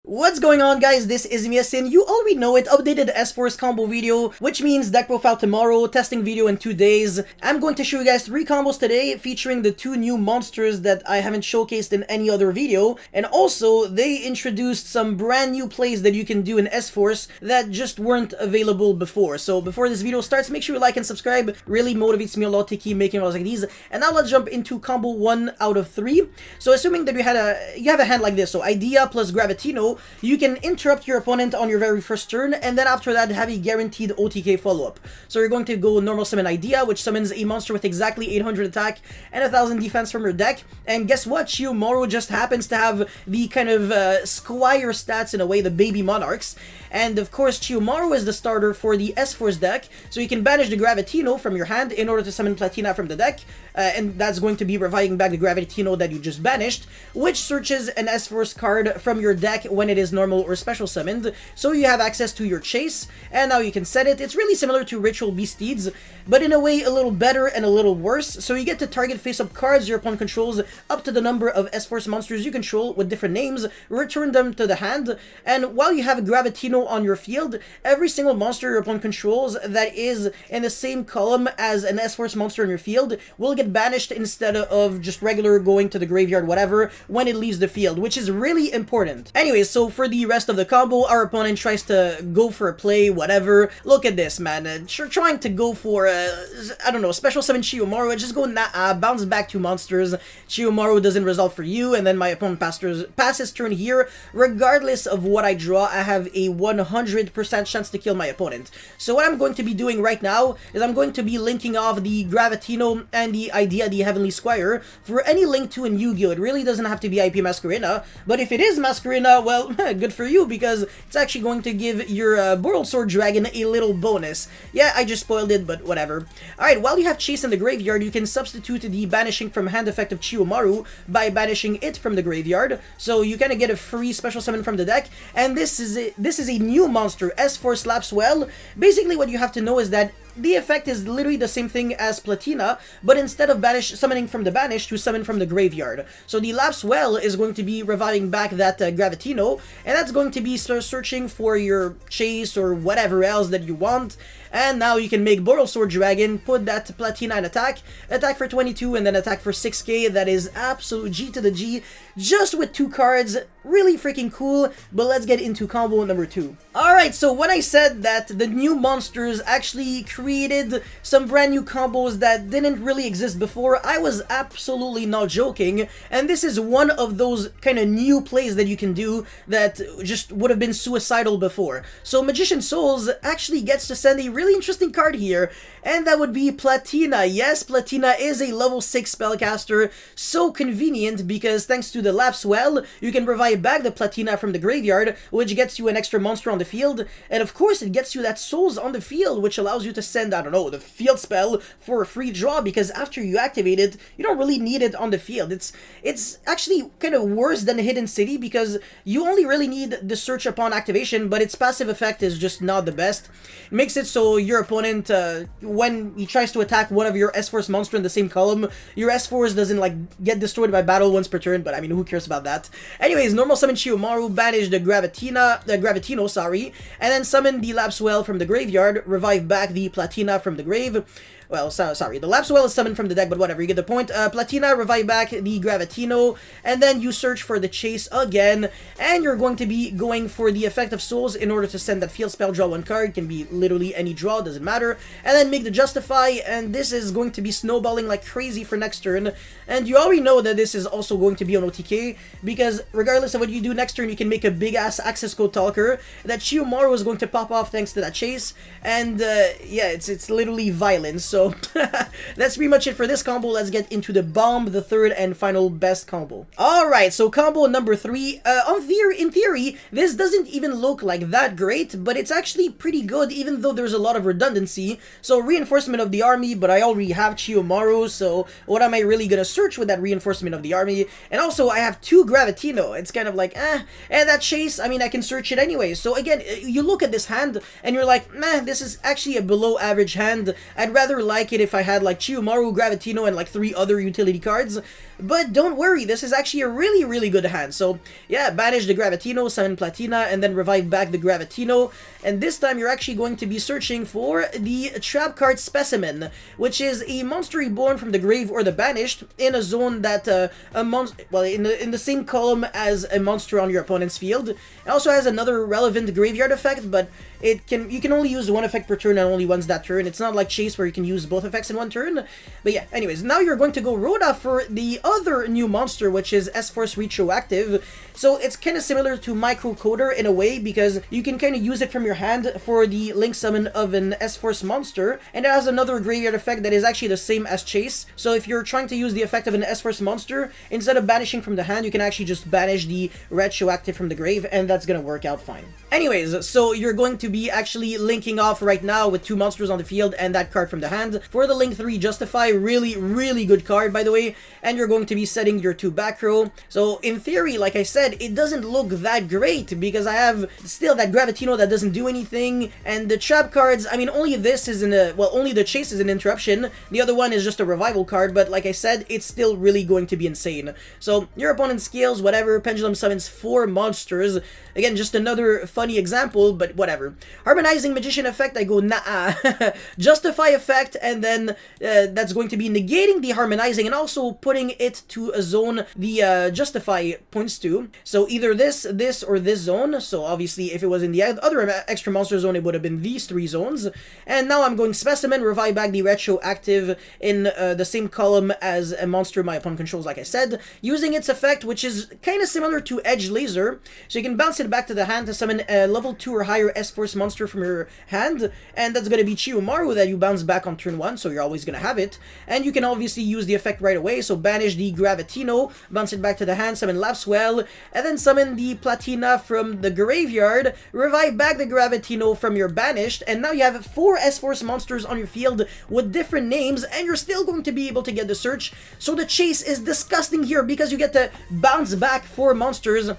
What's going on, guys? This is Miasin. You already know it, updated S-Force combo video, which means deck profile tomorrow, testing video in 2 days. I'm going to show you guys 3 combos today featuring the 2 new monsters that I haven't showcased in any other video. And also, they introduced some brand new plays that you can do in S-Force that just weren't available before. So before this video starts, make sure you like and subscribe. Really motivates me a lot to keep making videos like these. And now let's jump into combo 1 out of 3. So assuming that you have a hand like this, so Idea plus Gravitino, you can interrupt your opponent on your very first turn, and then after that have a guaranteed OTK follow-up. So you're going to go normal summon Idea, which summons a monster with exactly 800 attack and 1000 defense from your deck. And guess what? Chiyomaru just happens to have the kind of squire stats in a way, the baby monarchs. And of course, Chiyomaru is the starter for the S-Force deck, so you can banish the Gravitino from your hand in order to summon Platina from the deck, and that's going to be reviving back the Gravitino that you just banished, which searches an S-Force card from your deck when it is normal or special summoned, so you have access to your chase, and now you can set it. It's really similar to Ritual Beast Steeds, but in a way a little better and a little worse, so you get to target face-up cards your opponent controls up to the number of S-Force monsters you control with different names, return them to the hand, and while you have a Gravitino on your field, every single monster your opponent controls that is in the same column as an S-Force monster in your field will get banished instead of just regular going to the graveyard, whatever, when it leaves the field, which is really important. Anyways, so for the rest of the combo, our opponent tries to go for a play, whatever. Look at this, man. Trying to go for, I don't know, special summon Chiyomaru, just go bounce back 2 monsters. Chiyomaru doesn't resolve for you, and then my opponent passes turn here. Regardless of what I draw, I have a 100% chance to kill my opponent. So what I'm going to be doing right now is I'm going to be linking off the Gravitino and the Idea, the Heavenly Squire, for any link to in Yu-Gi-Oh! It really doesn't have to be IP Masquerena, but if it is Masquerena, well, good for you, because it's actually going to give your Borrowed Sword Dragon a little bonus. Yeah, I just spoiled it, but whatever. Alright, while you have Chase in the graveyard, you can substitute the banishing from hand effect of Chiyomaru by banishing it from the graveyard, so you kind of get a free special summon from the deck, and this is a new monster, S-Force Lapswell. Basically what you have to know is that the effect is literally the same thing as Platina, but instead of summoning from the banish, you summon from the graveyard. So the Lapswell is going to be reviving back that Gravitino, and that's going to be searching for your Chase or whatever else that you want. And now you can make Borrowed Sword Dragon, put that Platina in attack for 22, and then attack for 6k. That is absolute G to the G, just with 2 cards. Really freaking cool, but let's get into combo number 2. Alright, so when I said that the new monsters actually created some brand new combos that didn't really exist before, I was absolutely not joking, and this is one of those kind of new plays that you can do that just would have been suicidal before. So Magician Souls actually gets to send a really interesting card here, and that would be Platina. Yes, Platina is a level 6 spellcaster, so convenient because thanks to the Lapswell, you can revive back the Platina from the graveyard, which gets you an extra monster on the field, and of course it gets you that Souls on the field, which allows you to send, I don't know, the field spell for a free draw, because after you activate it, you don't really need it on the field. It's actually kind of worse than Hidden City, because you only really need the search upon activation, but its passive effect is just not the best. It makes it so your opponent, when he tries to attack one of your S-Force monster in the same column, your S-Force doesn't like get destroyed by battle once per turn, but I mean, who cares about that? Anyways, normal summon Chiyomaru, banish the Gravitino, sorry, and then summon the Lapswell from the graveyard, revive back the Platina from the grave. Well, sorry, the Lapswell is summoned from the deck, but whatever, you get the point. Platina, revive back the Gravitino, and then you search for the Chase again, and you're going to be going for the effect of Souls in order to send that field spell, draw 1 card, can be literally any draw, doesn't matter, and then make the Justify, and this is going to be snowballing like crazy for next turn, and you already know that this is also going to be on OTK, because regardless of what you do next turn, you can make a big-ass access code talker that Chiyomaru is going to pop off thanks to that Chase, and yeah, it's literally violence. So that's pretty much it for this combo. Let's get into the bomb, the third and final best combo. Alright, so combo number 3. In theory, this doesn't even look like that great, but it's actually pretty good, even though there's a lot of redundancy. So Reinforcement of the Army, but I already have Chiyomaru, so what am I really gonna search with that Reinforcement of the Army? And also, I have 2 Gravitino. It's kind of like, and that Chase, I mean, I can search it anyway. So again, you look at this hand, and you're like, this is actually a below average hand. I'd rather like it if I had like Chiyomaru, Gravitino, and like 3 other utility cards. But don't worry, this is actually a really, really good hand. So yeah, banish the Gravitino, summon Platina, and then revive back the Gravitino. And this time you're actually going to be searching for the trap card Specimen, which is a monster reborn from the grave or the banished in a zone that in the same column as a monster on your opponent's field. It also has another relevant graveyard effect, but you can only use one effect per turn and only once that turn. It's not like Chase where you can use both effects in one turn. But yeah, anyways, now you're going to go Rhoda for the other new monster, which is S-Force Retroactive. So it's kind of similar to Microcoder in a way, because you can kind of use it from your hand for the link summon of an S-Force monster, and it has another graveyard effect that is actually the same as Chase. So if you're trying to use the effect of an S-Force monster, instead of banishing from the hand, you can actually just banish the Retroactive from the grave, and that's gonna work out fine. Anyways, so you're going to be actually linking off right now with 2 monsters on the field and that card from the hand. For the Link 3 Justify, really, really good card, by the way, and you're going to be setting your 2 back row. So in theory, like I said, it doesn't look that great because I have still that Gravitino that doesn't do anything, and the trap cards, I mean, only this is only the Chase is an interruption. The other one is just a revival card, but like I said, it's still really going to be insane. So your opponent scales, whatever, Pendulum summons 4 monsters. Again, just another funny example, but whatever. Harmonizing Magician effect, I go nah. Justify effect, and then that's going to be negating the harmonizing and also putting it to a zone the Justify points to. So either this, or this zone. So obviously if it was in the other extra monster zone, it would have been these 3 zones. And now I'm going Specimen, revive back the Retroactive in the same column as a monster my opponent controls, like I said, using its effect, which is kind of similar to Edge Laser. So you can bounce it back to the hand to summon a level 2 or higher S-Force monster from your hand, and that's going to be Chiyomaru that you bounce back on turn 1, so you're always going to have it. And you can obviously use the effect right away, so banish the Gravitino, bounce it back to the hand, summon Lapswell, and then summon the Platina from the graveyard, revive back the Gravitino from your banished, and now you have 4 S-Force monsters on your field with different names, and you're still going to be able to get the search. So the Chase is disgusting here because you get to bounce back 4 monsters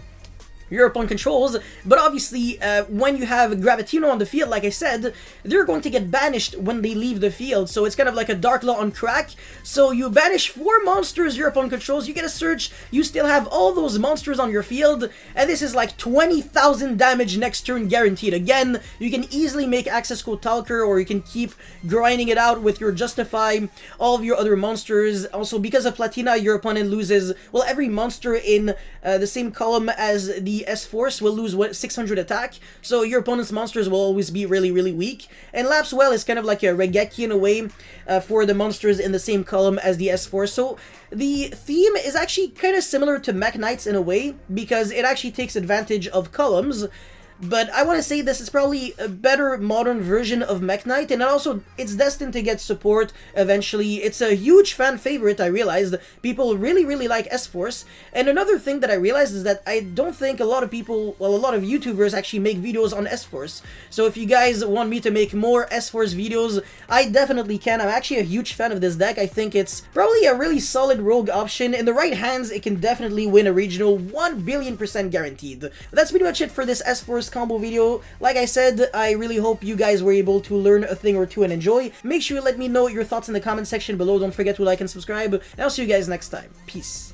your opponent controls, but obviously when you have Gravitino on the field, like I said, they're going to get banished when they leave the field, so it's kind of like a Dark Law on crack. So you banish 4 monsters your opponent controls, you get a search, you still have all those monsters on your field, and this is like 20,000 damage next turn guaranteed. Again, you can easily make Access Code Talker, or you can keep grinding it out with your Justify, all of your other monsters. Also, because of Platina, your opponent loses, well, every monster in the same column as the S-Force will lose 600 attack, so your opponent's monsters will always be really, really weak. And Lapswell is kind of like a Regeki in a way for the monsters in the same column as the S-Force. So the theme is actually kind of similar to Mech Knights in a way, because it actually takes advantage of columns. But I want to say this is probably a better modern version of Mech Knight, and also it's destined to get support eventually. It's a huge fan favorite, I realized. People really, really like S-Force. And another thing that I realized is that I don't think a lot of people, well, a lot of YouTubers actually make videos on S-Force. So if you guys want me to make more S-Force videos, I definitely can. I'm actually a huge fan of this deck. I think it's probably a really solid rogue option. In the right hands, it can definitely win a regional 1,000,000,000% guaranteed. But that's pretty much it for this S-Force combo video. Like I said, I really hope you guys were able to learn a thing or two and enjoy. Make sure you let me know your thoughts in the comment section below. Don't forget to like and subscribe, and I'll see you guys next time. Peace.